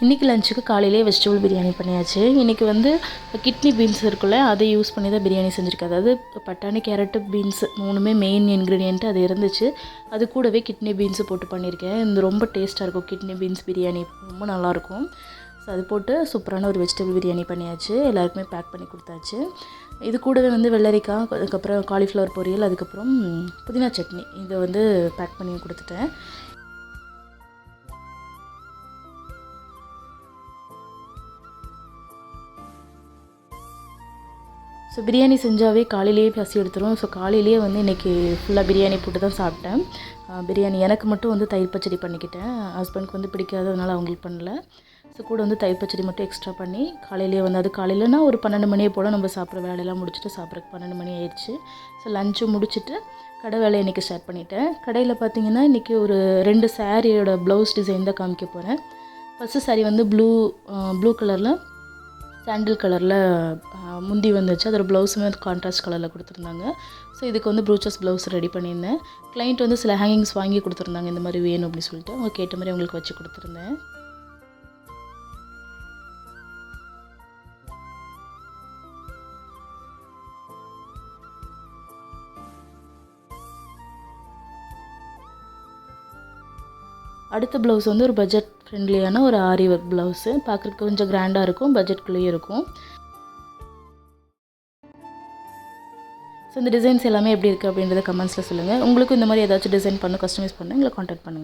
இன்றைக்கி லஞ்சுக்கு காலையிலேயே வெஜிடபிள் பிரியாணி பண்ணியாச்சு. இன்றைக்கி வந்து கிட்னி பீன்ஸ் இருக்குல்ல, அதை யூஸ் பண்ணி தான் பிரியாணி செஞ்சுருக்கேன். அதாவது பட்டாணி, கேரட்டு, பீன்ஸ் 3மே மெயின் இன்க்ரீடியன்ட் அது இருந்துச்சு. அது கூடவே கிட்னி பீன்ஸு போட்டு பண்ணியிருக்கேன். இது ரொம்ப டேஸ்ட்டாக இருக்கும். கிட்னி பீன்ஸ் பிரியாணி ரொம்ப நல்லாயிருக்கும். ஸோ அது போட்டு சூப்பரான ஒரு வெஜிடபிள் பிரியாணி பண்ணியாச்சு. எல்லாருக்குமே பேக் பண்ணி கொடுத்தாச்சு. இது கூடவே வந்து வெள்ளரிக்காய், அதுக்கப்புறம் காலிஃப்ளவர் பொரியல், அதுக்கப்புறம் புதினா சட்னி இதை வந்து பேக் பண்ணி கொடுத்துட்டேன். ஸோ பிரியாணி செஞ்சாவே காலையிலேயே பசி எடுத்துரும். ஸோ காலையிலேயே வந்து இன்றைக்கி ஃபுல்லாக பிரியாணி போட்டு தான் சாப்பிட்டேன். பிரியாணி எனக்கு மட்டும் வந்து தயிர் பச்சடி பண்ணிக்கிட்டேன். ஹஸ்பண்டுக்கு வந்து பிடிக்காததுனால அவங்களுக்கு பண்ணல. ஸோ கூட வந்து தயிர் பச்சடி மட்டும் எக்ஸ்ட்ரா பண்ணி காலையிலேயே வந்து அது காலையிலனா ஒரு 12 மணியை போல் நம்ம சாப்பிட்ற வேலையெல்லாம் முடிச்சுட்டு சாப்பிட்றதுக்கு 12 மணி ஆயிடுச்சு. ஸோ லஞ்சும் முடிச்சுட்டு கடை வேலையை இன்றைக்கி ஸ்டார்ட் பண்ணிட்டேன். கடையில் பார்த்திங்கன்னா இன்றைக்கி ஒரு 2 சாரியோட ப்ளவுஸ் டிசைன் தான் காமிக்க போகிறேன். ஃபஸ்ட்டு சாரீ வந்து ப்ளூ கலரில் சாண்டில் கலரில் முந்தி வந்துச்சு. அதோட ப்ளவுஸுமே வந்து கான்ட்ராஸ்ட் கலரில் கொடுத்துருந்தாங்க. ஸோ இதுக்கு வந்து ப்ரூச்சஸ் ப்ளவுஸ் ரெடி பண்ணியிருந்தேன். கிளைண்ட் வந்து சில ஹேங்கிங்ஸ் வாங்கி கொடுத்துருந்தாங்க. இந்த மாதிரி வேணும் அப்படின்னு சொல்லிட்டு அவங்க கேட்ட மாதிரி அவங்களுக்கு வச்சு கொடுத்துருந்தேன். அடுத்த ப்ளவுஸ் வந்து ஒரு பட்ஜெட் ஃப்ரெண்ட்லியான ஒரு ஆரி ஒர்க் ப்ளவுஸு. பார்க்குறதுக்கு கொஞ்சம் கிராண்டாக இருக்கும், பட்ஜெட்குள்ளேயே இருக்கும். ஸோ இந்த டிசைன்ஸ் எல்லாமே எப்படி இருக்குது அப்படின்றத கமெண்ட்ஸில் சொல்லுங்கள். உங்களுக்கும் இந்த மாதிரி ஏதாச்சும் டிசைன் பண்ணணும், கஸ்டமைஸ் பண்ணணும், எங்களை காண்டாக்ட் பண்ணுங்கள்.